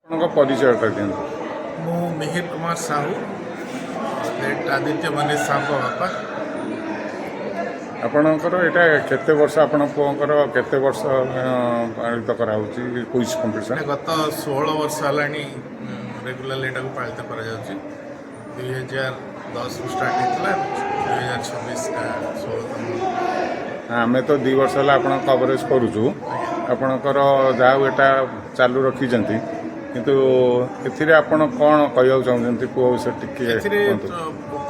परिचयटा दिखाँ मु मिहिर कुमार साहू आदित्य मनीष साहू बापा आपणकर यहाँ केते वर्ष आपण पुअर केते वर्ष पालित कराऊँगी क्विज कंपटीशन गत 16 वर्ष है रेगुलार यहाँ पालित कर 2010 स्टार्ट होता 2026 का 16 आम तो 2 वर्ष है आप कवरेज करुचु आपणकर जहाँ यहाँ चालू रखी किंतु एथिरे आपण कौन कहना चाहते पुओ विषय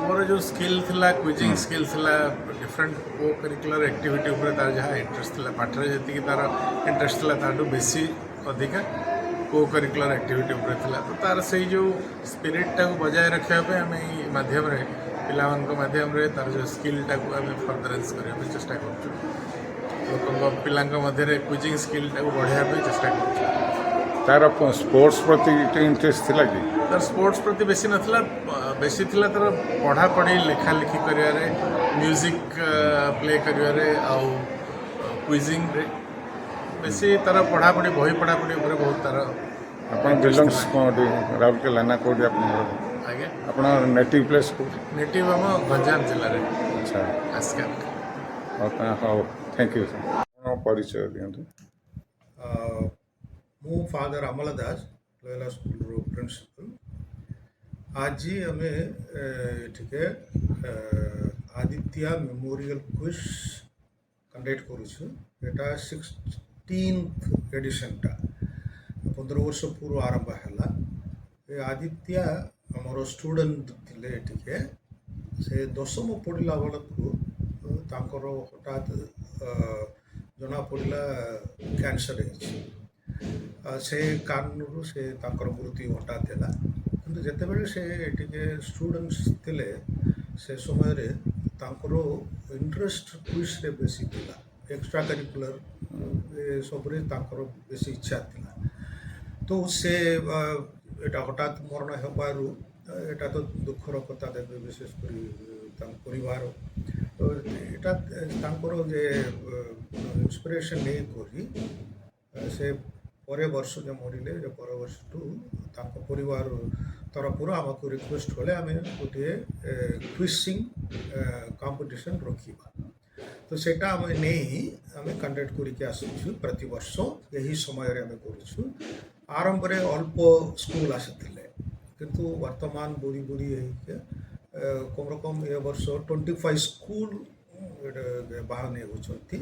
मोर जो स्किल थिला क्विजिंग स्किल थिला डिफरेंट को करिकुलर एक्टिविटी ऊपर तार जहाँ इंटरेस्ट थिला पाठरे जति तार इंटरेस्ट थिला ताडू बेसी अधिका को करिकुलर एक्टिविटी ऊपर थिला तो तार से जो स्पिरिट टा को बजाय रखा पे हम माध्यम रे पिलावन को माध्यम रे तार जो स्किल टा को हम फर्दरेंस करिया पे चेष्टा करछु लोक पिलांक मध्य रे क्विजिंग स्किल टा को बढ़ाया पे चेष्टा करछु तार स्पोर्ट्स प्रति इंटरेस्ट थिला कि तार स्पोर्ट्स प्रति बेसी नथिला बेसी थिला तार पढ़ा पढ़ी लेखा लिखी करियारे म्यूजिक प्ले करियारे आउ क्विजिंग रे बेसी तार पढ़ा पढ़ी बही पढ़ा पढ़ी ऊपर बहुत तार आपण बिलोंग्स कोडी राउरकेला ना कोडी आपण आगे आपण नेटिव प्लेस को नेटिव हम गंजाम जिल्ला रे अच्छा आस्का हो थैंक यू सर परिचय दियंतु मु फादर अमला दास लोयला स्कूल प्रिंसिपल आज आम ये आदित्य मेमोरियल क्विज कंडक्ट करुँ 16th एडिशन टा 15 वर्ष पूर्व आरंभ है आदित्य आमर स्टूडेंट थे से 10th पढ़ला बेलू हठात जना पड़ा कैंसर से कारण से मृत्यु हठात है कि जितेबाला से स्टूडेंट्स थे से समय इंटरेस्ट क्विज रे बेसी थिला एक्स्ट्रा करिकुलर सब बेसी इच्छा थिला तो से एटा हठात मरण हेबारु एटा तो दुखर कथा देवे विशेषकर परिवार तो यहाँ जे इंस्पिरेशन नहीं करी से परे वर्ष जो मरिले जो पर वर्ष टू परिवार तरफ आमको रिक्वेस्ट कले आम गोटे क्विजिंग कंपटीशन रखा तो सेटा आम नहीं आम कंडक्ट करके आसुचु प्रति वर्ष यही समय आम करूँ आरंभ रे अल्प स्कूल आसी किंतु वर्तमान बुरी बुरी कम रकम ए वर्ष 25 स्कूल बाहर होती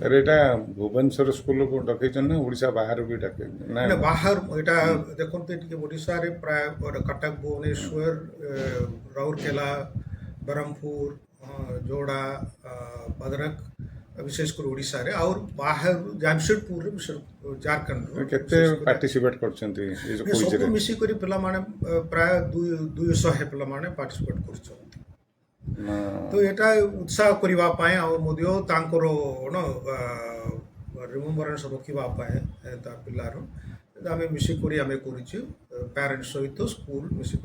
भुवनेश्वर स्कूल को डकैछन ना ओडिशा बाहर भी डकै ना बाहर एटा देखते ओडिशा रे प्राय कटक भुवनेश्वर राउरकेला ब्रह्मपुर जोड़ा भद्रक विशेषकर ओडिशा रे और बाहर जमशेदपुर रे झारखंड केते पार्टिसिपेट करछन्ती ए जो क्विज रे सब मिसी करी पिला माने प्राय 200 है पिला माने पार्टिसिपेट करछन्ती तो यहाँ उत्साह करने रिमेम्बरेन्स रखापी पिलार आम मिसिक आम कर पेरेन्ट्स सहित स्कूल मिसिक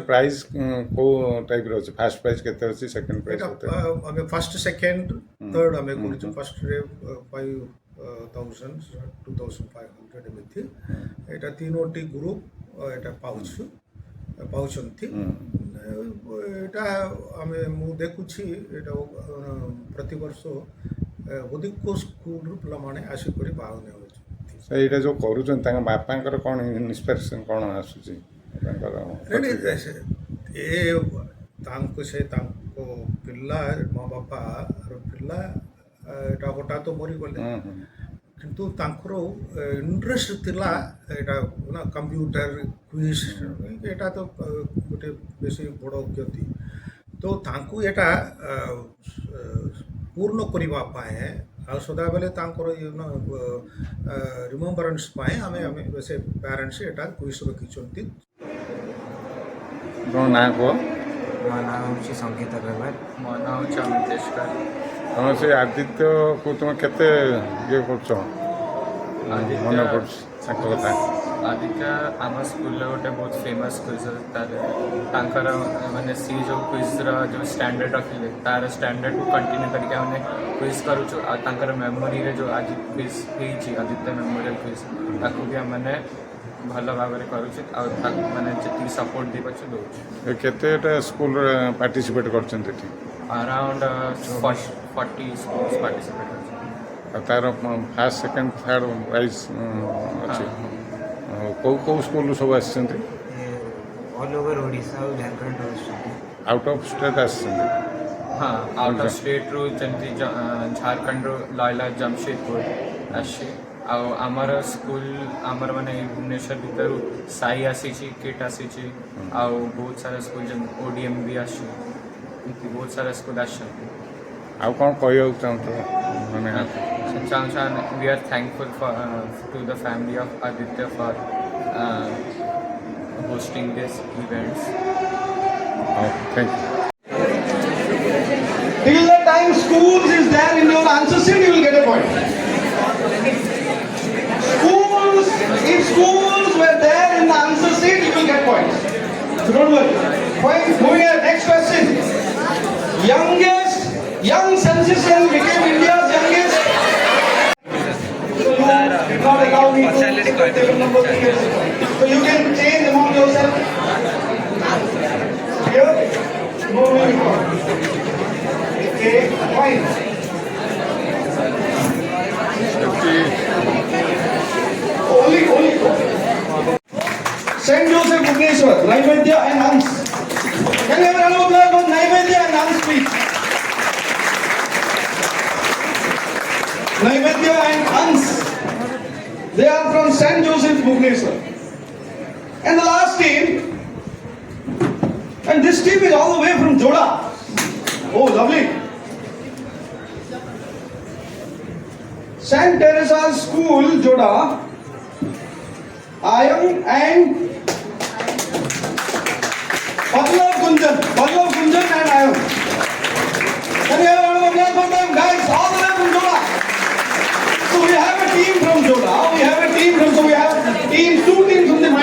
प्राइज को टाइप रो फर्स्ट प्राइज केते अछि सेकंड प्राइज आम फर्स्ट सेकंड थर्ड आम कर फर्स्ट रे 5000 2500 एमती यहाँ तीनोटी ग्रुप यहाँ पाउछन्ती एटा आमे मु देखुछि एटा प्रति वर्ष अधिक स्कूल पिला माने आसी करी भाग ने होछि एटा जो करूछन तांग बापांकर कोन इंस्पिरेशन कोन आसुछि तांकर ए तांको से तांको पिल्ला माँ बापा पिल्ला एटा गोटा तो मरी गले किंतु इंटरेस्ट थिला एटा ना कंप्यूटर क्विज एटा तो गोटे बेसी बड़ क्षति तो तांकु एटा पूर्ण करबा पाए आ सदा बेले तांकर रिमेम्बरेन्स पाए आमे आमे वैसे पेरेंट्स एटा क्विज रखिचंती नो ना को मो ना होची संगीत अग्रवाल मो ना होची अमितेश्वर हम से आदित्य को तुम केते ये करछो मन पड़ कथा आदित्य आम स्कूल गोटे बहुत फेमस क्विज तार माने सी जो क्विज जो स्टैंडर्ड रखिले तार स्टैंडर्ड को कंटिन्यू करके हमने क्विज करूँ आ मेमोरी रे जो आज क्विज होती आदित्य मेमोरियल क्विज ताकू भी हमने ଭଲ ଭାବରେ କରୁଛି ଆଉ ମାନେ ଯେତିକି ସପୋର୍ଟ ଦେଇପାରୁଛୁ ଦେଉଛି କେତେଟା ସ୍କୁଲ ପାର୍ଟିସିପେଟ୍ କରିଛନ୍ତି ଏଠି around 40 schools participate କରୁଛନ୍ତି ଆଉ ତାର ଫାର୍ଷ୍ଟ ସେକେଣ୍ଡ ଥାର୍ଡ଼ ପ୍ରାଇଜ୍ ଅଛି କେଉଁ କେଉଁ ସ୍କୁଲରୁ ସବୁ ଆସିଛନ୍ତି ऑल ओवर ओडिशा और झारखंड आସୁଛନ୍ତି ଆଉଟ୍ ଅଫ୍ ଷ୍ଟେଟ୍ ଆସିଛନ୍ତି ହଁ ଆଉଟ୍ ଅଫ୍ ଷ୍ଟେଟ୍ରୁ ଯେମିତି ଝାଡ଼ଖଣ୍ଡରୁ ଲୟଲା ଜମଶେଦପୁର ଆସିଛି ଆଉ ଆମର ସ୍କୁଲ ଆମର ମାନେ ଏଇ ଭୁବନେଶ୍ୱର ଭିତରୁ ସାଇ ଆସିଛି କିଟ୍ ଆସିଛି ଆଉ ବହୁତ ସାରା ସ୍କୁଲ ଯେମିତି ODM ବି ଆସିଛି ଏମିତି ବହୁତ ସାରା ସ୍କୁଲ ଆସିଛନ୍ତି ଆଉ କ'ଣ କହିବାକୁ ଚାହୁଁଛ ମାନେ we are thankful to the family of Aditya for hosting these events. Thank you Till the time schools is there in your answer sheet, you will get a point. Schools, if schools were there in the answer sheet, you will get points. So don't worry. Point. Moving on. Next question. Young census became India's youngest. So you did not allow me to take number 3. So you can change among yourself. Here. Moving on. Okay, fine. Only. Saint Joseph Bhubaneswar, Naivedya and Hans. Can you have a round of applause for Naivedya and Hans, please? Naivedya and Hans. They are from Saint Joseph Bhubaneswar. And the last team, and this team is all the way from Joda. Oh, lovely. Saint Teresa's School, Joda, Ayam and Pallav